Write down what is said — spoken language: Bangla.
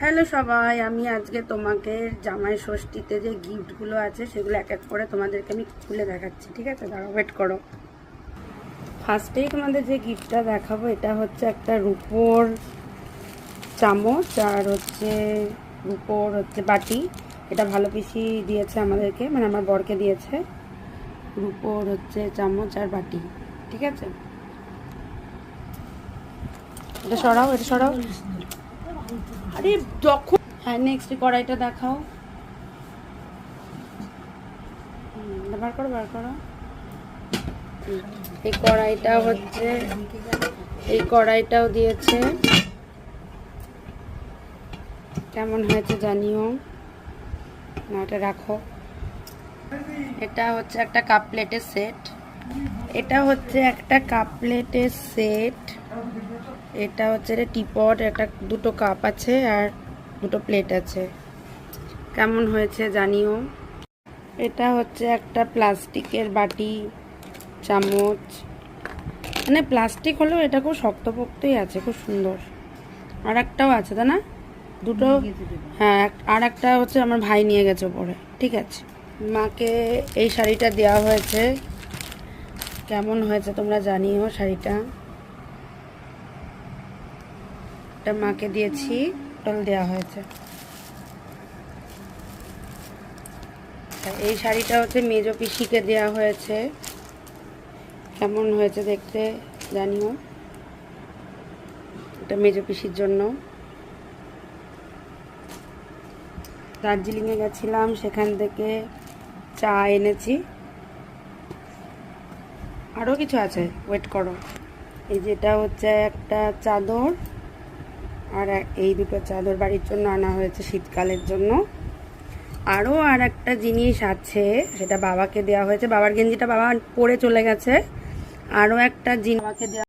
হ্যালো সবাই, আমি আজকে তোমাকে জামাই ষষ্ঠীতে যে গিফটগুলো আছে সেগুলো এক এক করে তোমাদেরকে আমি খুলে দেখাচ্ছি। ঠিক আছে, দাঁড়াও, ওয়েট করো। ফার্স্টেই তোমাদের যে গিফটটা দেখাবো এটা হচ্ছে একটা রূপোর চামচ আর রূপোর বাটি। এটা ভালো পিসি দিয়েছে আমাদেরকে, মানে আমার বরকে দিয়েছে। রূপোর চামচ আর বাটি, ঠিক আছে। এটা সরাও। আরে যখন নেক্সট কড়াইটা দেখাও। বার করো। এই কড়াইটাও দিয়েছে, কেমন হয়েছে জানিও। না, এটা রাখো। এটা হচ্ছে একটা কাপ প্লেটের সেট। এটা হচ্ছে টিপট, দুটো কাপ আছে আর দুটো প্লেট আছে। কেমন হয়েছে জানিও। এটা হচ্ছে একটা প্লাস্টিকের বাটি, চামচ, মানে প্লাস্টিক হলেও এটা খুব শক্তপোক্তই আছে, খুব সুন্দর। আর একটাও আছে, তাই না? দুটো, হ্যাঁ। আর একটা হচ্ছে আমার ভাই নিয়ে গেছে পরে। ঠিক আছে, মাকে এই শাড়িটা দেওয়া হয়েছে। কেমন হয়েছে তোমরা জানিও শাড়িটা। এটা মাকে দিয়েছি, টোটাল দেওয়া হয়েছে। এই শাড়িটা হচ্ছে মেজো পিসিকে দেওয়া হয়েছে। কেমন হয়েছে দেখতে জানিও। এটা মেজো পিসির জন্য। দার্জিলিংয়ে গেছিলাম, সেখান থেকে চা এনেছি। আরও কিছু আছে, ওয়েট করো। এই যেটা হচ্ছে একটা চাদর, আর এই দুটো চাদর বাড়ির জন্য আনা হয়েছে শীতকালের জন্য। আরও আর একটা জিনিস আছে, সেটা বাবাকে দেওয়া হয়েছে। বাবার গেঞ্জিটা বাবা পরে চলে গেছে। আরও একটা জিনিস বাবাকে দেওয়া